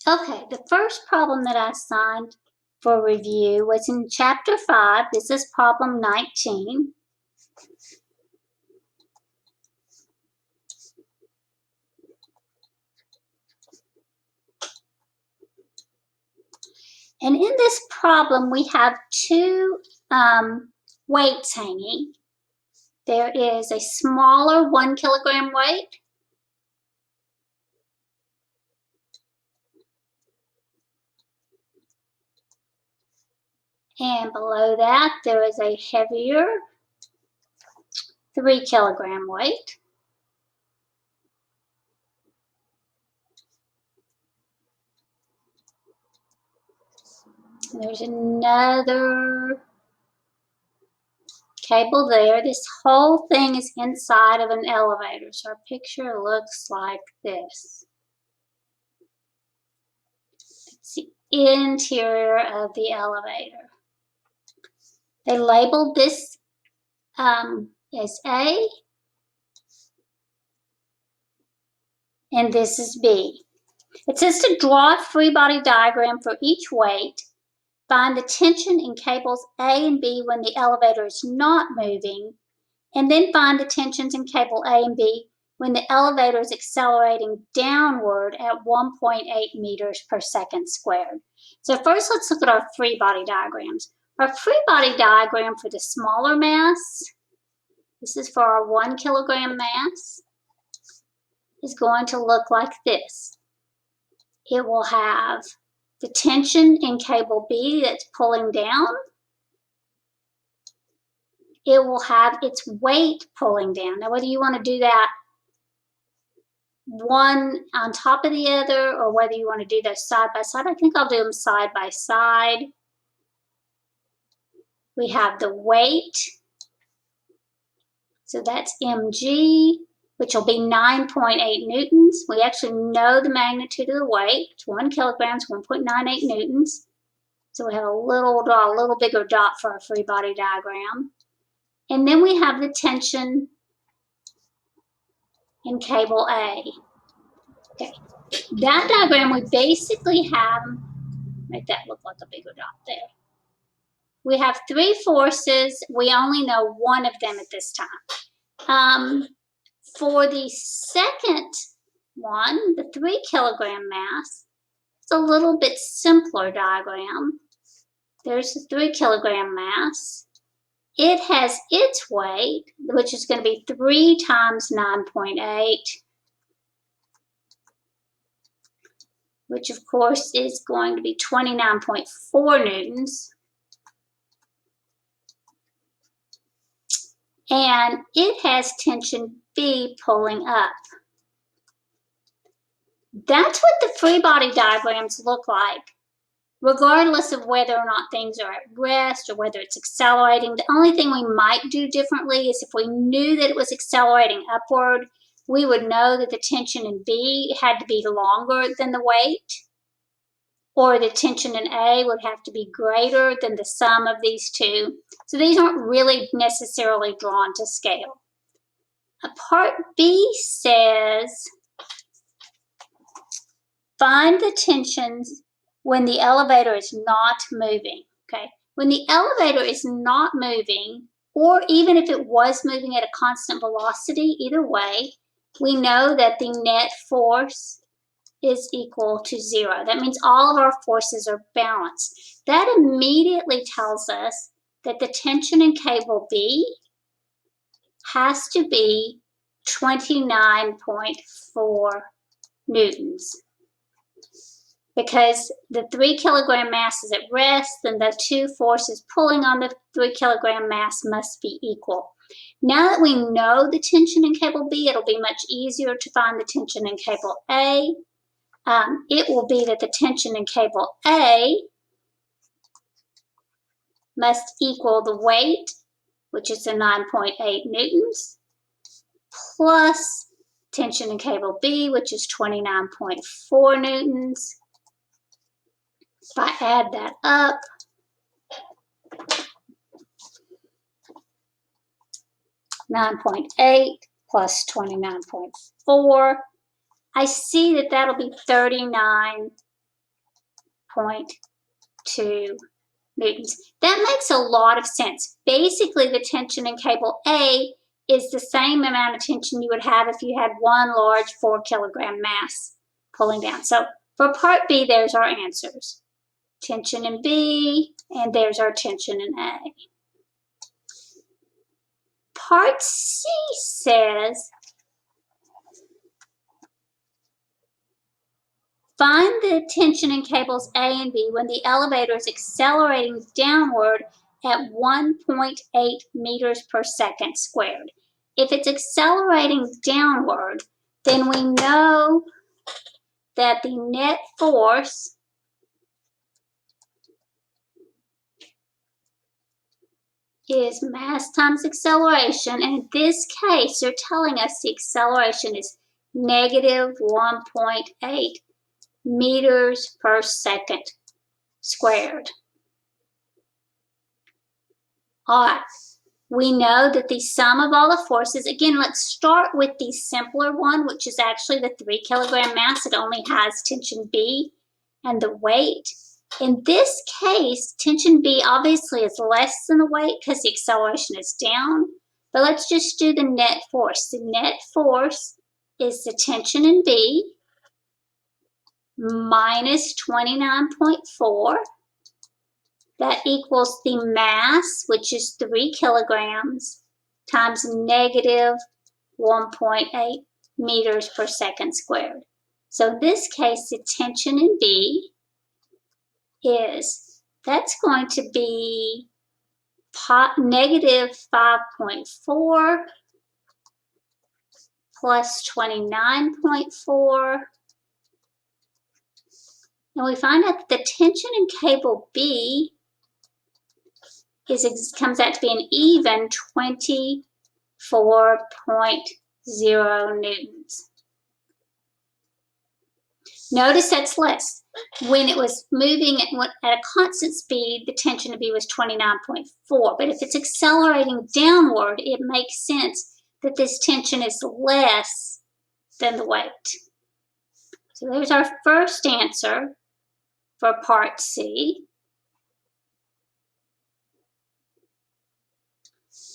Okay, the first problem that I assigned for review was in Chapter 5. This is problem 19. And in this problem, we have two weights hanging. There is a smaller 1 kilogram weight and below that there is a heavier 3 kilogram weight. And there's another cable there. This whole thing is inside of an elevator, so our picture looks like this. It's the interior of the elevator. They labeled this as A, and this is B. It says to draw a free body diagram for each weight. Find the tension in cables A and B when the elevator is not moving, and then find the tensions in cable A and B when the elevator is accelerating downward at 1.8 meters per second squared. So first let's look at our free body diagrams. Our free body diagram for the smaller mass, this is for our 1 kilogram mass, is going to look like this. It will have the tension in cable B that's pulling down. It will have its weight pulling down. Now, whether you want to do that one on top of the other or whether you want to do those side by side, I think I'll do them side by side. We have the weight. So that's mg, which will be 9.8 newtons. We actually know the magnitude of the weight. It's 1 kilogram, 1.98 newtons. So we have a little bigger dot for our free body diagram. And then we have the tension in cable A. Okay, that diagram we basically have, make that look like a bigger dot there. We have three forces. We only know one of them at this time. For the second one, the 3 kilogram mass, it's a little bit simpler diagram. There's the 3 kilogram mass. It has its weight, which is going to be 3 times 9.8, which of course is going to be 29.4 newtons. And it has tension B pulling up. That's what the free body diagrams look like, regardless of whether or not things are at rest or whether it's accelerating. The only thing we might do differently is if we knew that it was accelerating upward, we would know that the tension in B had to be longer than the weight, or the tension in A would have to be greater than the sum of these two. So these aren't really necessarily drawn to scale. Part B says, find the tensions when the elevator is not moving. Okay, when the elevator is not moving, or even if it was moving at a constant velocity, either way, we know that the net force is equal to 0. That means all of our forces are balanced. That immediately tells us that the tension in cable B has to be 29.4 newtons. Because the 3 kilogram mass is at rest, then the two forces pulling on the 3 kilogram mass must be equal. Now that we know the tension in cable B, it'll be much easier to find the tension in cable A. It will be that the tension in cable A must equal the weight, which is the 9.8 newtons, plus tension in cable B, which is 29.4 newtons. If I add that up, (9.8) plus 29.4, I see that that'll be 39 1.2 newtons. That makes a lot of sense. Basically, the tension in cable A is the same amount of tension you would have if you had one large 4-kilogram mass pulling down. So for part B, there's our answers. Tension in B, and there's our tension in A. Part C says, find the tension in cables A and B when the elevator is accelerating downward at 1.8 meters per second squared. If it's accelerating downward, then we know that the net force is mass times acceleration, and in this case, they're telling us the acceleration is negative 1.8 meters per second squared. All right, we know that the sum of all the forces, again, let's start with the simpler one, which is actually the 3-kilogram mass. It only has tension B and the weight. In this case, tension B obviously is less than the weight because the acceleration is down, but let's just do the net force. The net force is the tension in B minus 29.4. That equals the mass, which is 3 kilograms, times negative 1.8 meters per second squared. So in this case, the tension in B that's going to be negative 5.4 plus 29.4. And we find out that the tension in cable B comes out to be an even 24.0 newtons. Notice that's less. When it was moving at a constant speed, the tension of B was 29.4. But if it's accelerating downward, it makes sense that this tension is less than the weight. So there's our first answer for part C.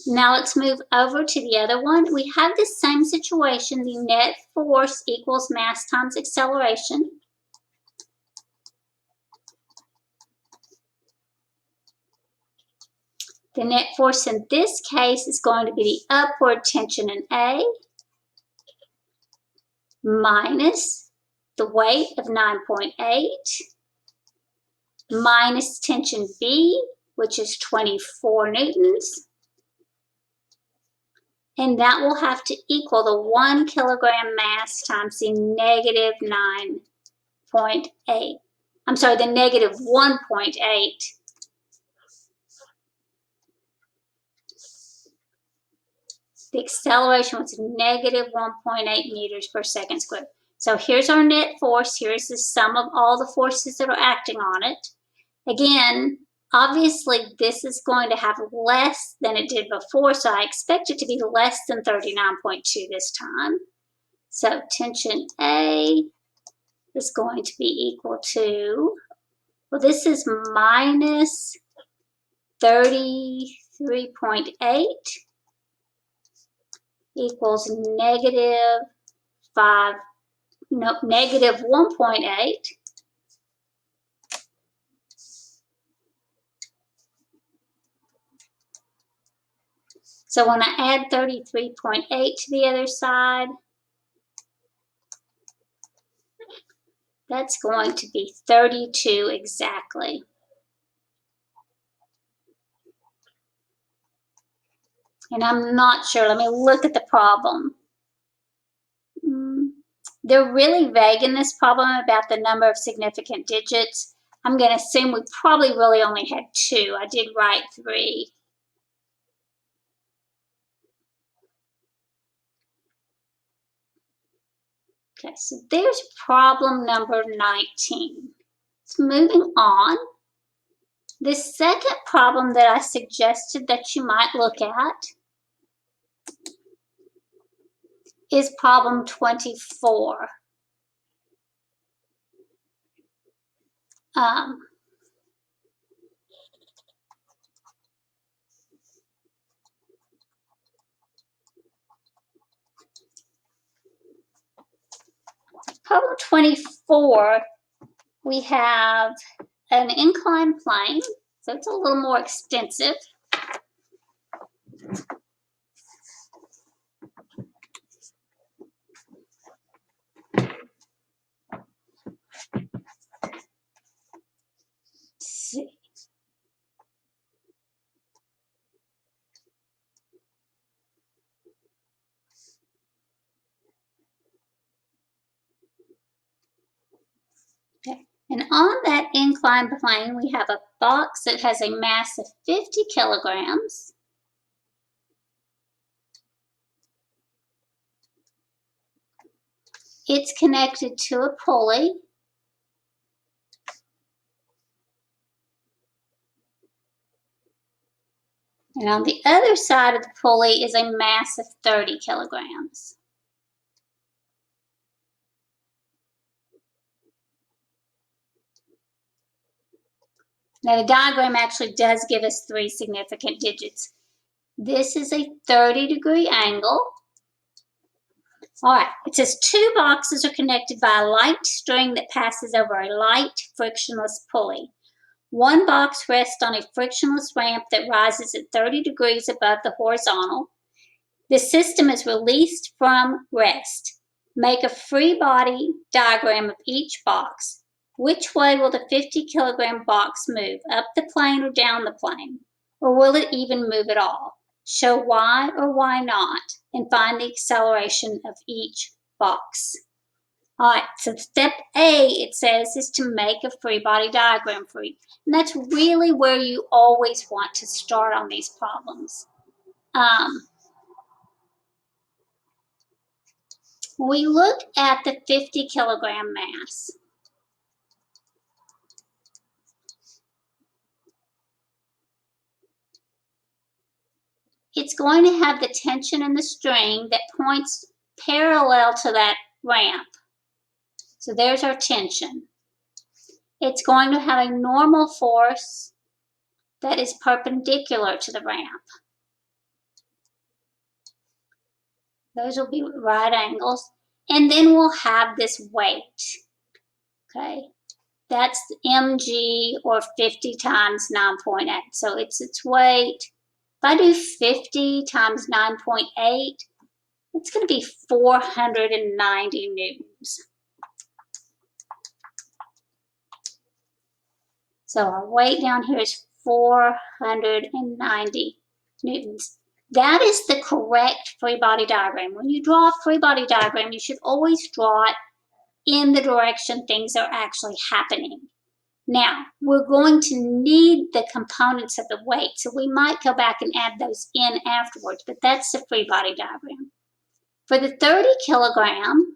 Now let's move over to the other one. We have the same situation. The net force equals mass times acceleration. The net force in this case is going to be the upward tension in A minus the weight of 9.8 minus tension B, which is 24 newtons. And that will have to equal the 1 kilogram mass times the negative 9.8. I'm sorry, the negative 1.8. The acceleration was negative 1.8 meters per second squared. So here's our net force. Here's the sum of all the forces that are acting on it. Again, obviously this is going to have less than it did before, so I expect it to be less than 39.2 this time. So tension A is going to be equal to, well, this is minus 33.8 equals negative 1.8. So when I add 33.8 to the other side, that's going to be 32 exactly. And I'm not sure. Let me look at the problem. They're really vague in this problem about the number of significant digits. I'm going to assume we probably really only had 2. I did write 3. Okay, so there's problem number 19. So moving on. The second problem that I suggested that you might look at is problem 24. Um, Problem 24, we have an inclined plane, so it's a little more extensive. Let's see. Okay. And on that inclined plane, we have a box that has a mass of 50 kilograms. It's connected to a pulley. And on the other side of the pulley is a mass of 30 kilograms. Now the diagram actually does give us 3 significant digits. This is a 30-degree angle. All right, it says 2 boxes are connected by a light string that passes over a light frictionless pulley. One box rests on a frictionless ramp that rises at 30 degrees above the horizontal. The system is released from rest. Make a free body diagram of each box. Which way will the 50-kilogram box move, up the plane or down the plane? Or will it even move at all? Show why or why not, and find the acceleration of each box. All right, so step A, it says, is to make a free body diagram for each. And that's really where you always want to start on these problems. We look at the 50-kilogram mass. It's going to have the tension in the string that points parallel to that ramp. So there's our tension. It's going to have a normal force that is perpendicular to the ramp. Those will be right angles. And then we'll have this weight. Okay, that's mg, or 50 times 9.8. So it's its weight. If I do 50 times 9.8, it's going to be 490 newtons. So our weight down here is 490 newtons. That is the correct free body diagram. When you draw a free body diagram, you should always draw it in the direction things are actually happening. Now, we're going to need the components of the weight, so we might go back and add those in afterwards, but that's the free body diagram. For the 30 kilogram,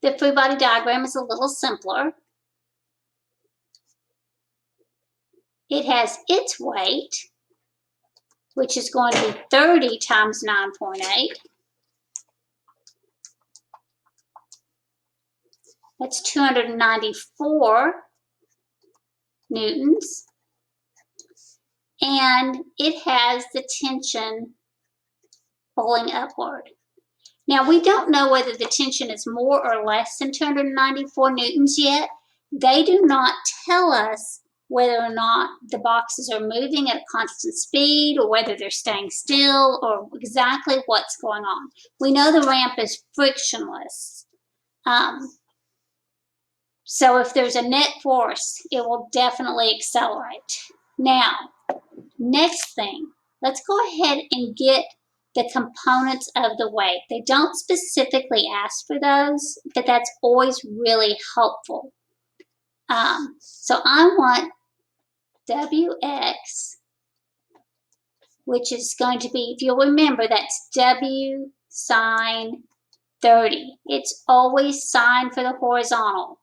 the free body diagram is a little simpler. It has its weight, which is going to be 30 times 9.8. That's 294 newtons. And it has the tension pulling upward. Now, we don't know whether the tension is more or less than 294 newtons yet. They do not tell us whether or not the boxes are moving at a constant speed or whether they're staying still or exactly what's going on. We know the ramp is frictionless. So if there's a net force, it will definitely accelerate. Now, next thing, let's go ahead and get the components of the weight. They don't specifically ask for those, but that's always really helpful. So I want Wx, which is going to be, if you'll remember, that's W sine 30. It's always sine for the horizontal.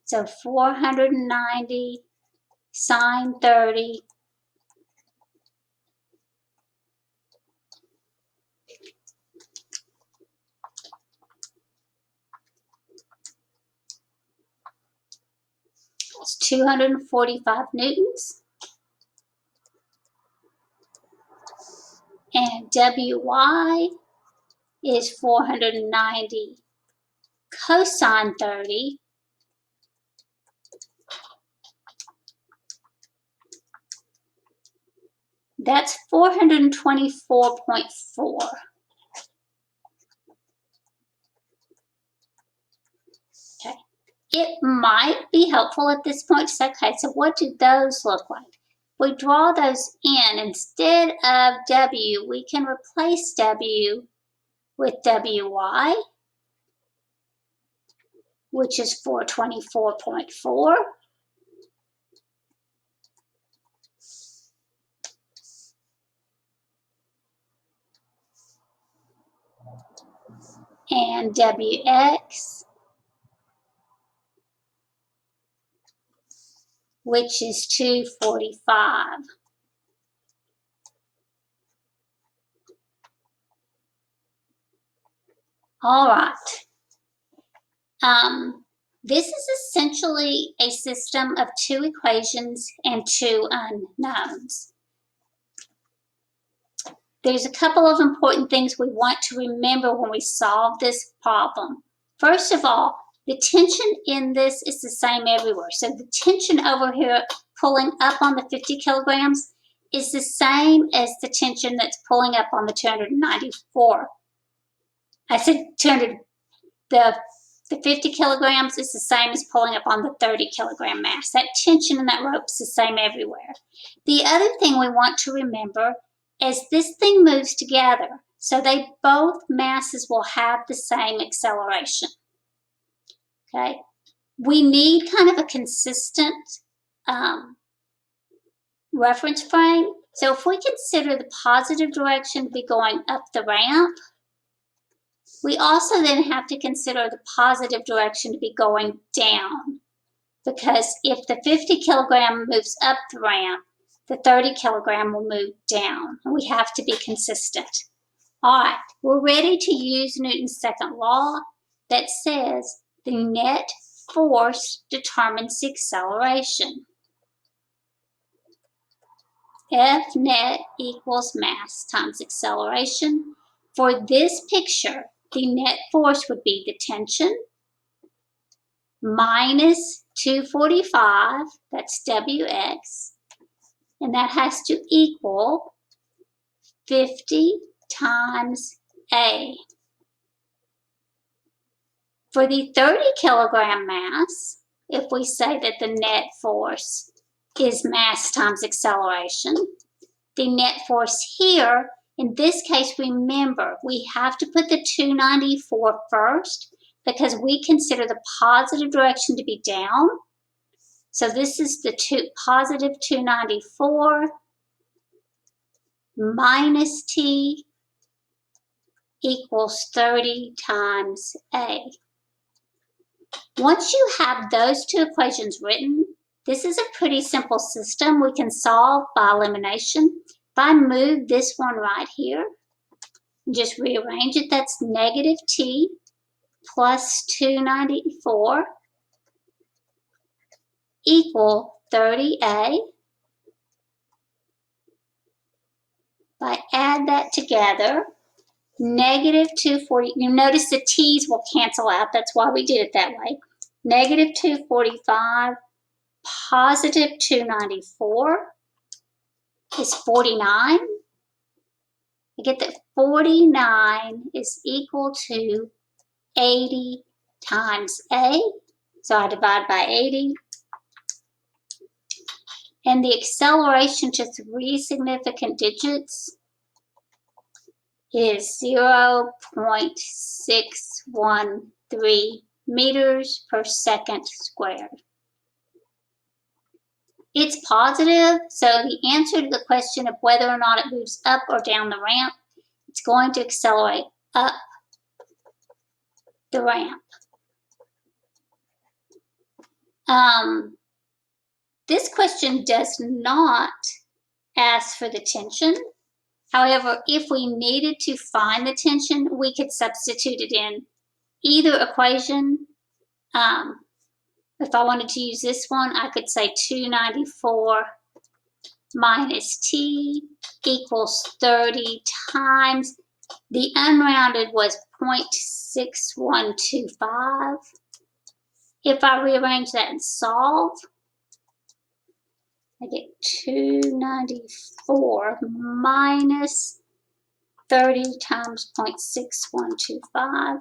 So 490 sine 30. It's 245 newtons. And Wy is 490 cosine 30. That's 424.4. Okay. It might be helpful at this point to say, okay, so what do those look like? We draw those in. Instead of W, we can replace W with Wy, which is 424.4. And Wx, which is 245. All right. This is essentially a system of two equations and two unknowns. There's a couple of important things we want to remember when we solve this problem. First of all, the tension in this is the same everywhere. So the tension over here pulling up on the 50 kilograms is the same as the tension that's pulling up on the 294. I said 200, the 50 kilograms is the same as pulling up on the 30 kilogram mass. That tension in that rope is the same everywhere. The other thing we want to remember is this thing moves together, so both masses will have the same acceleration. Okay, we need kind of a consistent reference frame. So if we consider the positive direction to be going up the ramp, we also then have to consider the positive direction to be going down, because if the 50 kilogram moves up the ramp, the 30 kilogram will move down. We have to be consistent. All right, we're ready to use Newton's second law that says the net force determines the acceleration. F net equals mass times acceleration. For this picture, the net force would be the tension minus 245, that's Wx, and that has to equal 50 times A. For the 30 kilogram mass, if we say that the net force is mass times acceleration, the net force here, in this case, remember, we have to put the 294 first because we consider the positive direction to be down. So this is the positive 294 minus T equals 30 times A. Once you have those two equations written, this is a pretty simple system we can solve by elimination. If I move this one right here, and just rearrange it, that's negative T plus 294 equal 30A. If I add that together, negative 240, you notice the T's will cancel out, that's why we did it that way. Negative 245 positive 294 is 49. I get that 49 is equal to 80 times A. So I divide by 80. And the acceleration to 3 significant digits is 0.613 meters per second squared. It's positive, so the answer to the question of whether or not it moves up or down the ramp, it's going to accelerate up the ramp. This question does not ask for the tension. However, if we needed to find the tension, we could substitute it in either equation. If I wanted to use this one, I could say 294 minus T equals 30 times, the unrounded was 0.6125. If I rearrange that and solve, I get 294 minus 30 times 0.6125.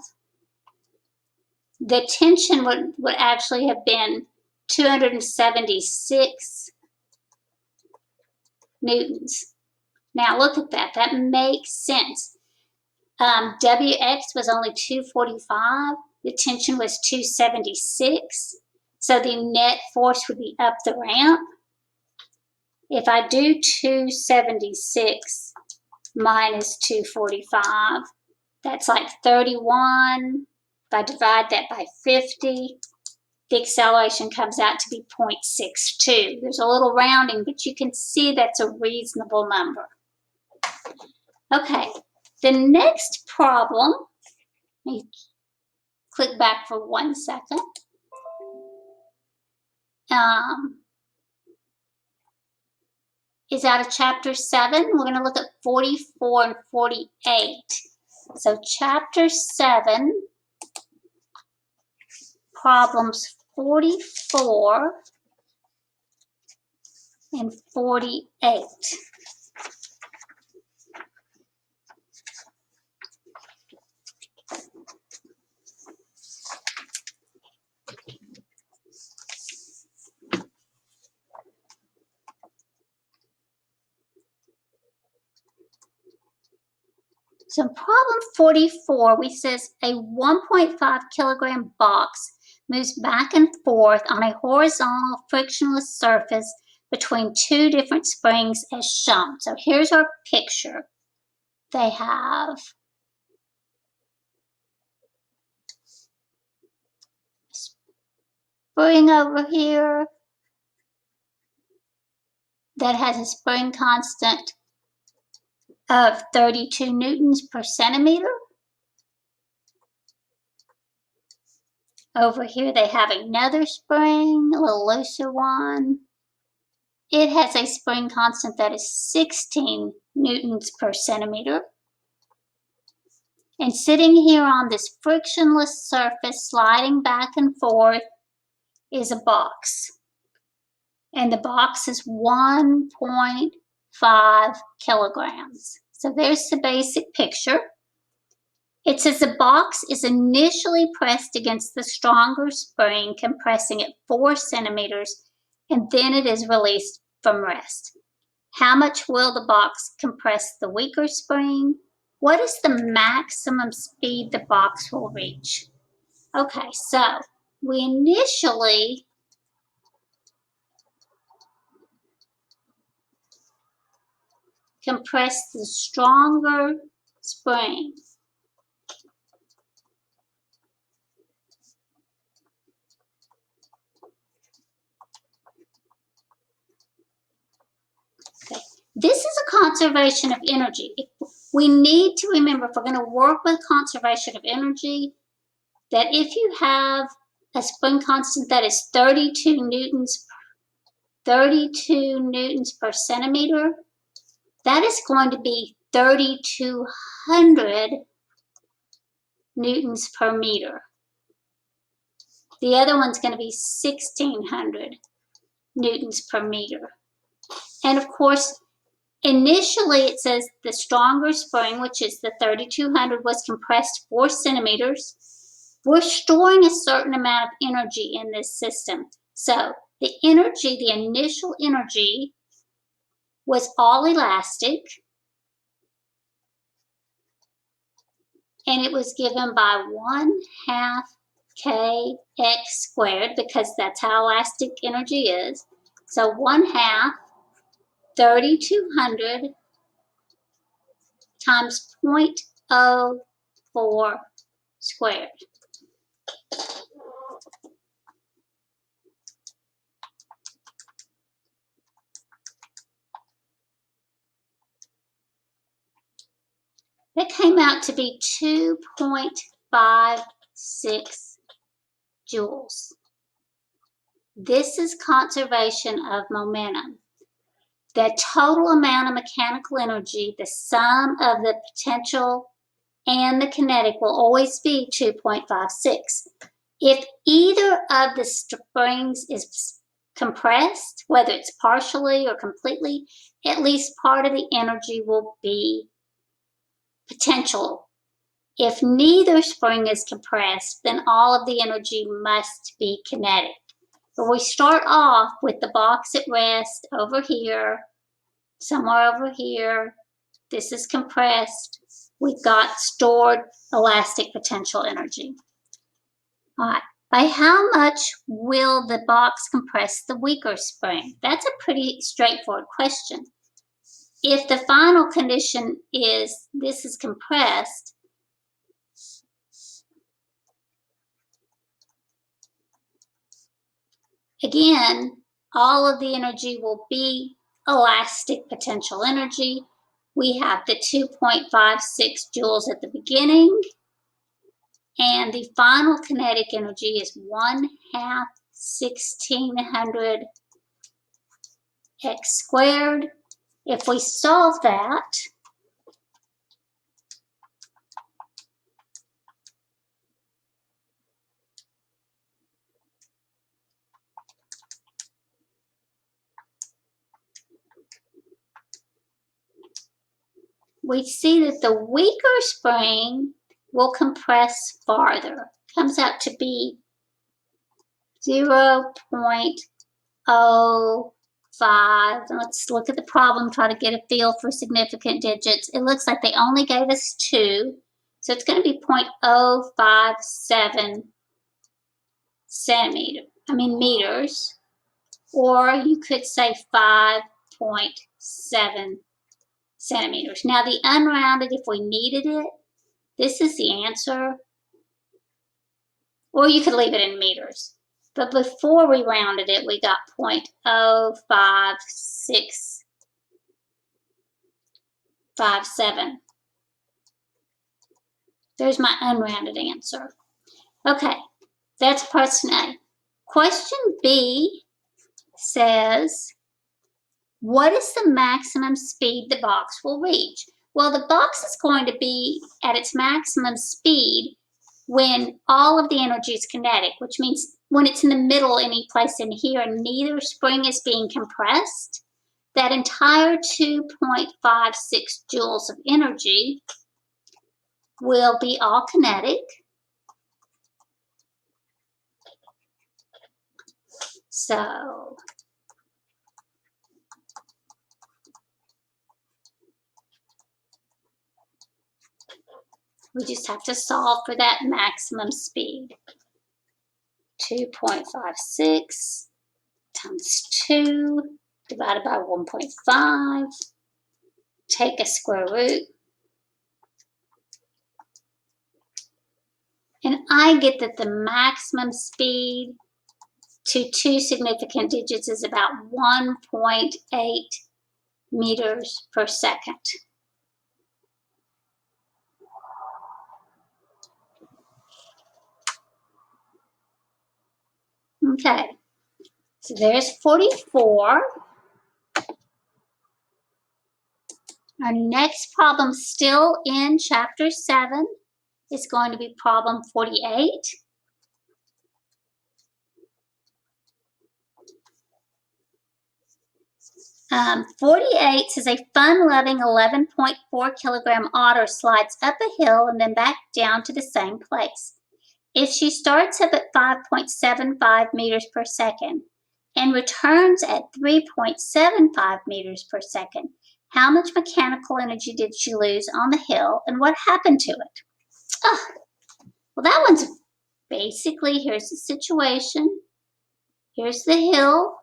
The tension would actually have been 276 newtons. Now look at that. That makes sense. WX was only 245. The tension was 276. So the net force would be up the ramp. If I do 276 minus 245, that's like 31. If I divide that by 50, the acceleration comes out to be 0.62. There's a little rounding, but you can see that's a reasonable number. Okay, the next problem, let me click back for 1 second. Is out of chapter 7. We're going to look at 44 and 48. So chapter 7, problems 44 and 48. So in problem 44, we says a 1.5 kilogram box moves back and forth on a horizontal frictionless surface between two different springs as shown. So here's our picture. They have a spring over here that has a spring constant of 32 newtons per centimeter. Over here they have another spring, a little looser one. It has a spring constant that is 16 newtons per centimeter. And sitting here on this frictionless surface, sliding back and forth, is a box. And the box is 1.5 kilograms. So there's the basic picture. It says the box is initially pressed against the stronger spring, compressing at 4 centimeters, and then it is released from rest. How much will the box compress the weaker spring? What is the maximum speed the box will reach? Okay, so we initially compress the stronger spring. Okay. This is a conservation of energy. We need to remember, if we're going to work with conservation of energy, that if you have a spring constant that is 32 newtons per centimeter, that is going to be 3,200 newtons per meter. The other one's going to be 1,600 newtons per meter. And of course, initially it says the stronger spring, which is the 3,200, was compressed 4 centimeters. We're storing a certain amount of energy in this system. So the energy, the initial energy, was all elastic, and it was given by 1/2 kx squared, because that's how elastic energy is. So 1/2 3,200 times 0.04 squared. That came out to be 2.56 joules. This is conservation of momentum. The total amount of mechanical energy, the sum of the potential and the kinetic, will always be 2.56. If either of the springs is compressed, whether it's partially or completely, at least part of the energy will be potential. If neither spring is compressed, then all of the energy must be kinetic. But we start off with the box at rest over here, somewhere over here. This is compressed. We've got stored elastic potential energy. All right. By how much will the box compress the weaker spring? That's a pretty straightforward question. If the final condition is this is compressed, again, all of the energy will be elastic potential energy. We have the 2.56 joules at the beginning, and the final kinetic energy is 1/2 1600 x squared. If we solve that, we see that the weaker spring will compress farther. Comes out to be 0.05. Let's look at the problem, try to get a feel for significant digits. It looks like they only gave us 2, so it's going to be 0.057 meters, or you could say 5.7 centimeters. Now the unrounded, if we needed it, this is the answer, or you could leave it in meters. But before we rounded it, we got 0.05657. There's my unrounded answer. Okay, that's question A. Question B says, what is the maximum speed the box will reach? Well, the box is going to be at its maximum speed when all of the energy is kinetic, which means when it's in the middle, any place in here, and neither spring is being compressed, that entire 2.56 joules of energy will be all kinetic. So we just have to solve for that maximum speed. 2.56 times 2 divided by 1.5. Take a square root. And I get that the maximum speed to 2 significant digits is about 1.8 meters per second. Okay, so there's 44. Our next problem, still in chapter 7, is going to be problem 48. 48 says a fun-loving 11.4 kilogram otter slides up a hill and then back down to the same place. If she starts up at 5.75 meters per second and returns at 3.75 meters per second, how much mechanical energy did she lose on the hill and what happened to it? Oh, well, that one's basically, here's the situation. Here's the hill.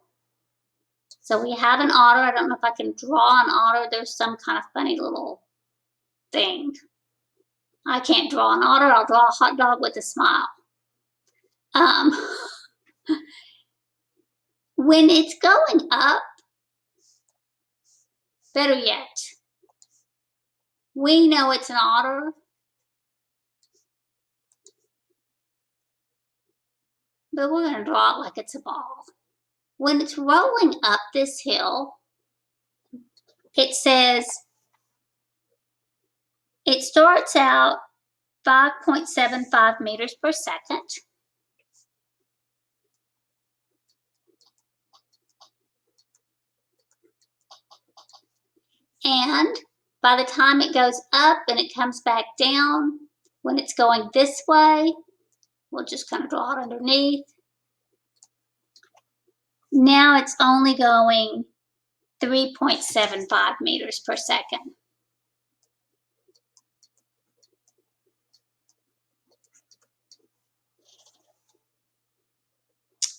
So we have an otter. I don't know if I can draw an otter. There's some kind of funny little thing. I can't draw an otter. I'll draw a hot dog with a smile. When it's going up, better yet, we know it's an otter, but we're going to draw it like it's a ball. when it's rolling up this hill, it says it starts out 5.75 meters per second. And by the time it goes up and it comes back down, when it's going this way, we'll just kind of draw it underneath. Now it's only going 3.75 meters per second.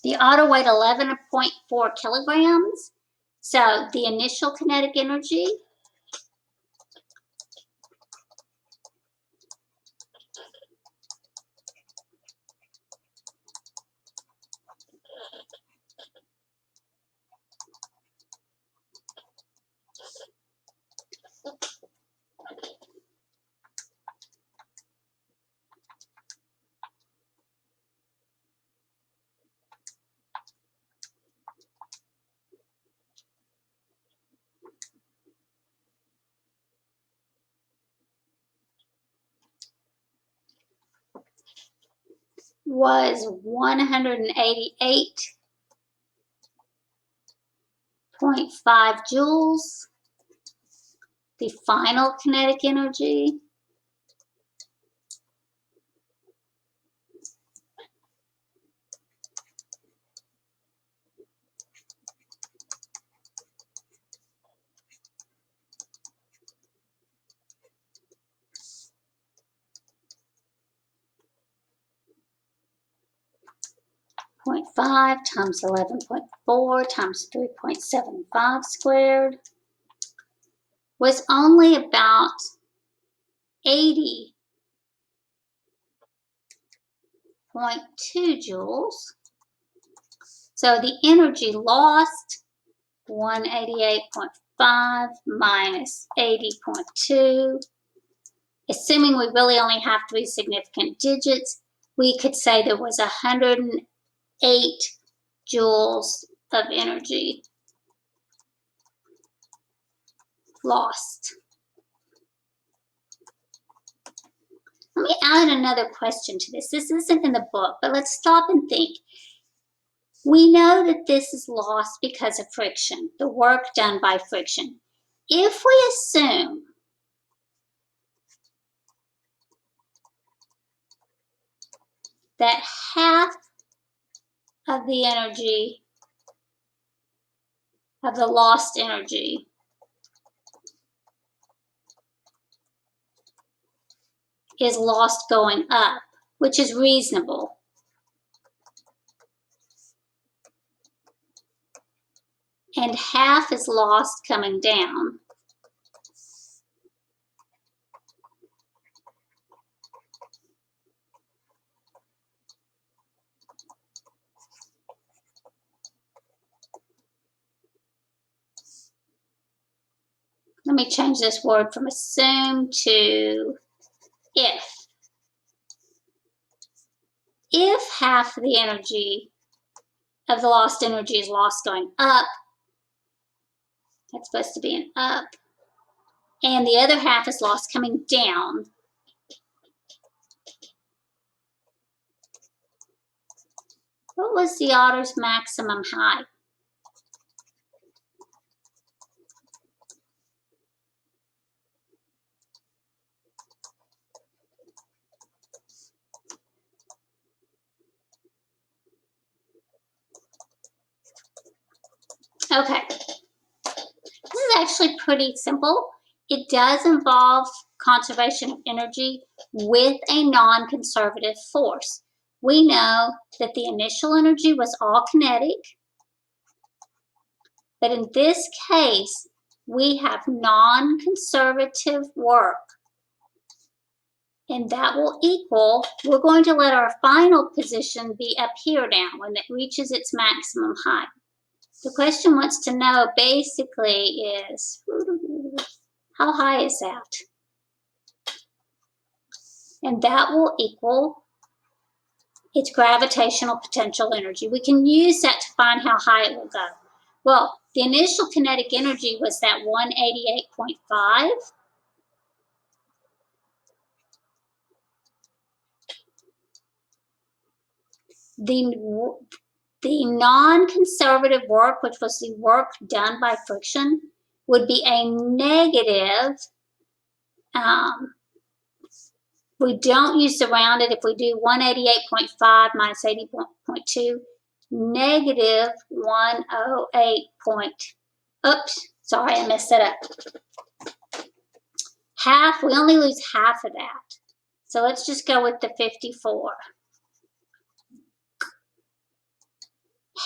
The auto weighed 11.4 kilograms. So the initial kinetic energy was 188.5 joules. The final kinetic energy .5 times 11.4 times 3.75 squared was only about 80.2 joules. So the energy lost, 188.5 minus 80.2. Assuming we really only have 3 significant digits, we could say there was 108 joules of energy lost. Let me add another question to this. This isn't in the book, but let's stop and think. We know that this is lost because of friction, the work done by friction. If we assume that half of the energy, of the lost energy, is lost going up, which is reasonable. And half is lost coming down. Let me change this word from assume to if. If half the energy of the lost energy is lost going up, that's supposed to be an up, and the other half is lost coming down, what was the otter's maximum height? Okay, this is actually pretty simple. It does involve conservation of energy with a non-conservative force. We know that the initial energy was all kinetic, but in this case, we have non-conservative work. And that will equal, we're going to let our final position be up here now when it reaches its maximum height. The question wants to know basically is, how high is that? And that will equal its gravitational potential energy. We can use that to find how high it will go. Well, the initial kinetic energy was that 188.5. The non-conservative work, which was the work done by friction, would be a negative. We don't use the rounded. If we do 188.5 minus 80.2, negative 108 oops, sorry, I messed it up. Half, we only lose half of that. So let's just go with the 54.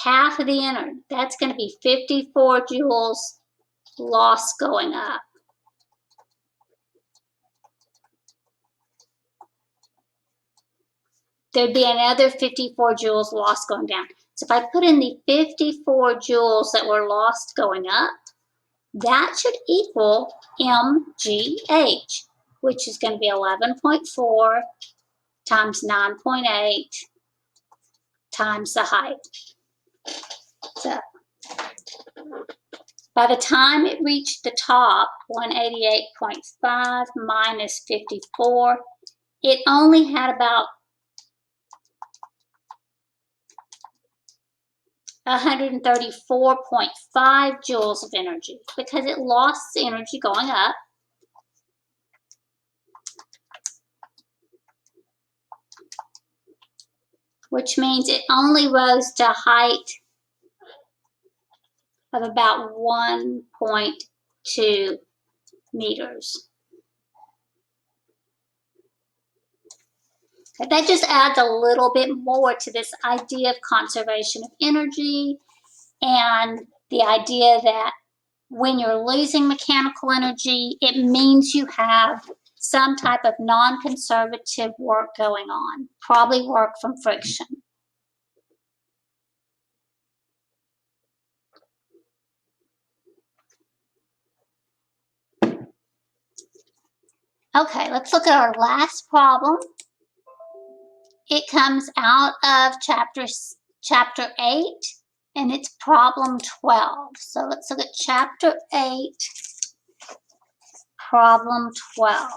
Half of the energy, that's going to be 54 joules lost going up. There'd be another 54 joules lost going down. So if I put in the 54 joules that were lost going up, that should equal mgh, which is going to be 11.4 times 9.8 times the height. So by the time it reached the top, 188.5 minus 54, it only had about 134.5 joules of energy because it lost energy going up. Which means it only rose to a height of about 1.2 meters. That just adds a little bit more to this idea of conservation of energy and the idea that when you're losing mechanical energy, it means you have some type of non-conservative work going on, probably work from friction. Okay, let's look at our last problem. It comes out of chapter 8, and it's problem 12. So let's look at chapter 8, problem 12.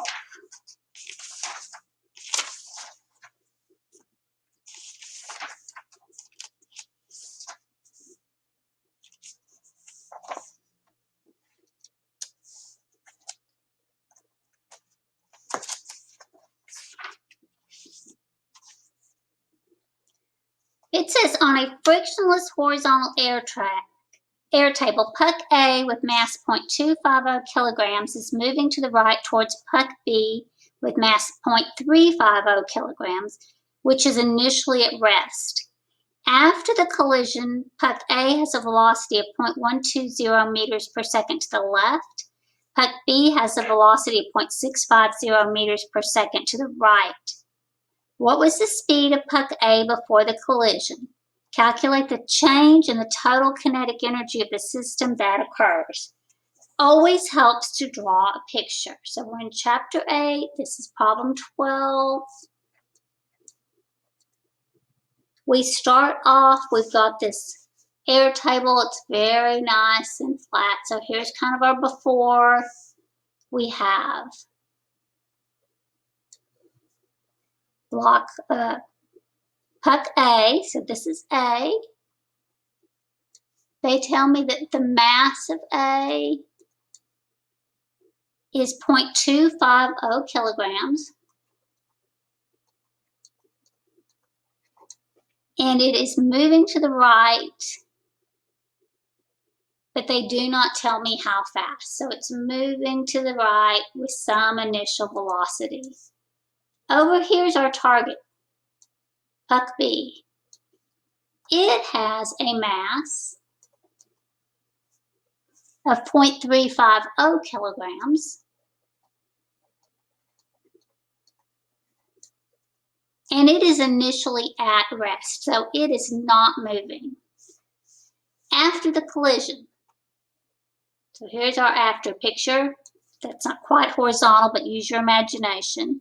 It says on a frictionless horizontal air table, puck A with mass 0.250 kilograms is moving to the right towards puck B with mass 0.350 kilograms, which is initially at rest. After the collision, puck A has a velocity of 0.120 meters per second to the left. Puck B has a velocity of 0.650 meters per second to the right. What was the speed of puck A before the collision? Calculate the change in the total kinetic energy of the system that occurs. Always helps to draw a picture. So we're in chapter 8. This is problem 12. We start off, we've got this air table. It's very nice and flat. So here's kind of our before. We have block puck A, so this is A. They tell me that the mass of A is 0.250 kilograms. And it is moving to the right, but they do not tell me how fast. So it's moving to the right with some initial velocity. Over here's our target, puck B. It has a mass of 0.350 kilograms. And it is initially at rest, so it is not moving. After the collision, so here's our after picture. That's not quite horizontal, but use your imagination.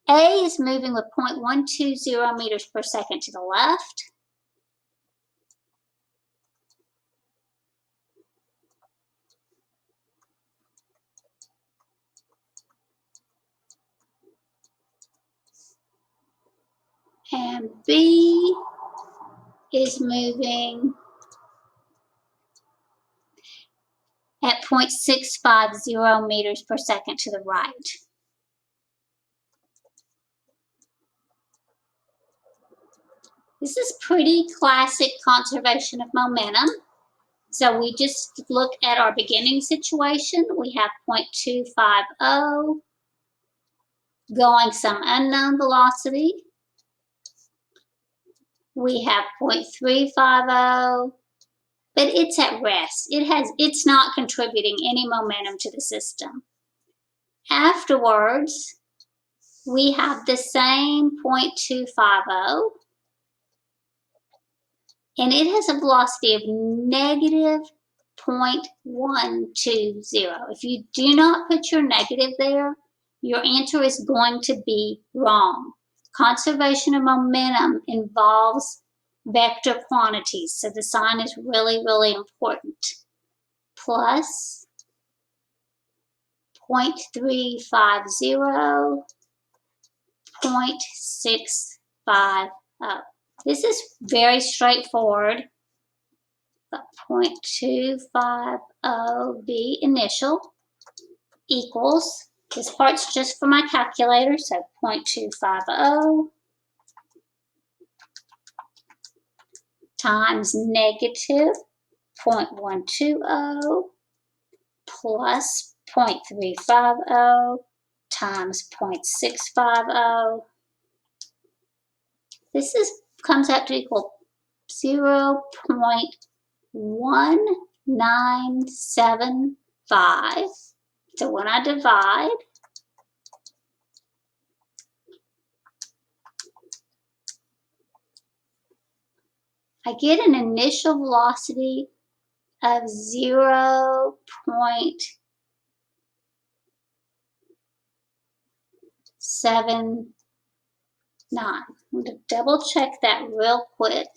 A is moving with 0.120 meters per second to the left. And B is moving at 0.650 meters per second to the right. This is pretty classic conservation of momentum. So we just look at our beginning situation. We have 0.250 going some unknown velocity. We have 0.350, but it's at rest. It's not contributing any momentum to the system. Afterwards, we have the same 0.250, and it has a velocity of negative 0.120. If you do not put your negative there, your answer is going to be wrong. Conservation of momentum involves vector quantities, so the sign is really, really important. Plus 0.350, 0.650. This is very straightforward. 0.250B initial equals, this part's just for my calculator, so 0.250 times negative 0.120 plus 0.350 times 0.650. This comes out to equal 0.1975. So when I divide, I get an initial velocity of 0.79. I'm going to double check that real quick.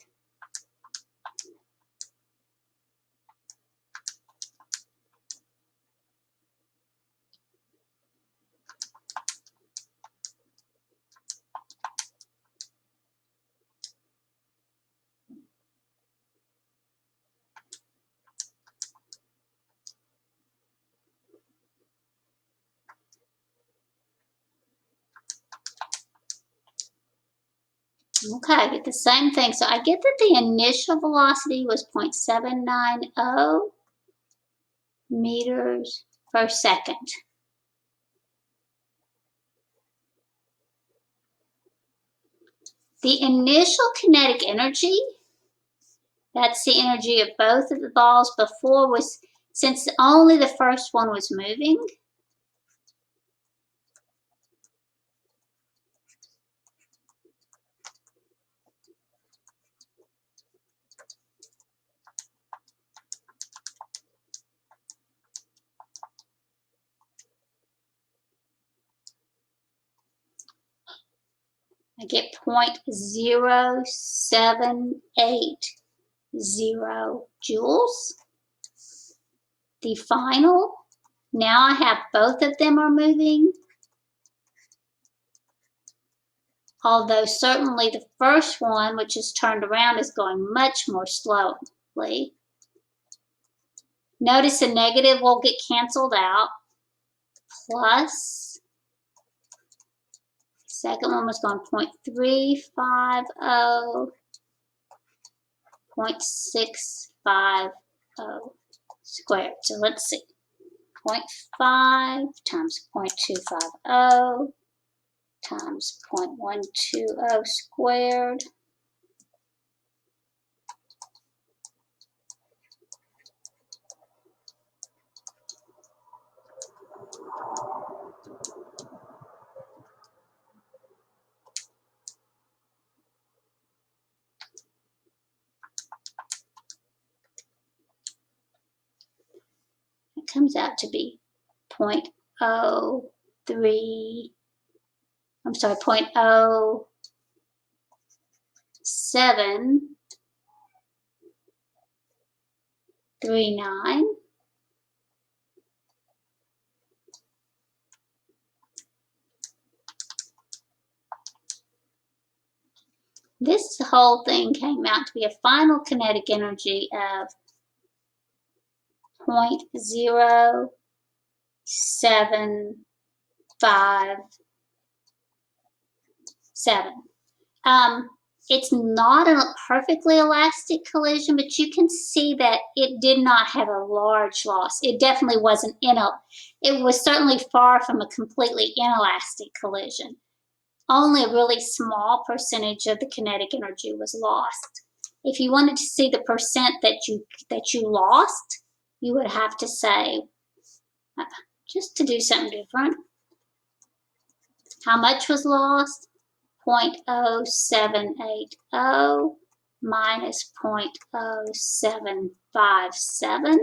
Okay, I get the same thing. So I get that the initial velocity was 0.790 meters per second. The initial kinetic energy, that's the energy of both of the balls before, was, since only the first one was moving, I get 0.0780 joules. The final, now I have both of them are moving, although certainly the first one, which is turned around, is going much more slowly. Notice the negative will get canceled out, plus second one was going 0.350, 0.650 squared. So let's see, 0.5 times 0.250 times 0.120 squared. It comes out to be 0.031 I'm sorry, 0.0739. This whole thing came out to be a final kinetic energy of 0.0757. It's not a perfectly elastic collision, but you can see that it did not have a large loss. It definitely wasn't it was certainly far from a completely inelastic collision. Only a really small percentage of the kinetic energy was lost. If you wanted to see the percent that you lost, you would have to say, just to do something different, how much was lost? 0.0780 minus 0.0757.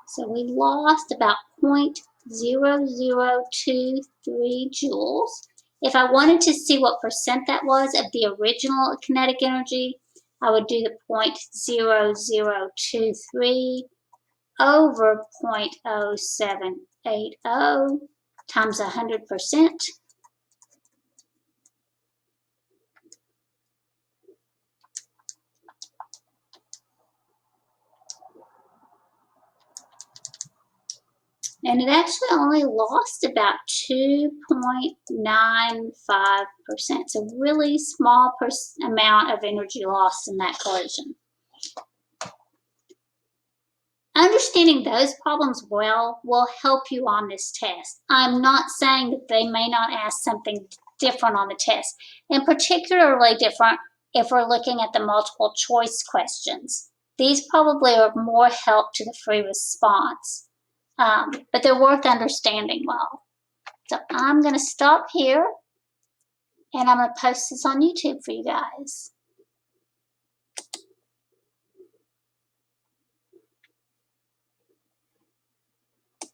So we lost about 0.0023 joules. If I wanted to see what percent that was of the original kinetic energy, I would do the 0.0023 over 0.0780 times 100%. And it actually only lost about 2.95%. So really small amount of energy lost in that collision. Understanding those problems well will help you on this test. I'm not saying that they may not ask something different on the test, and particularly different if we're looking at the multiple choice questions. These probably are more help to the free response, but they're worth understanding well. So I'm going to stop here, and I'm going to post this on YouTube for you guys.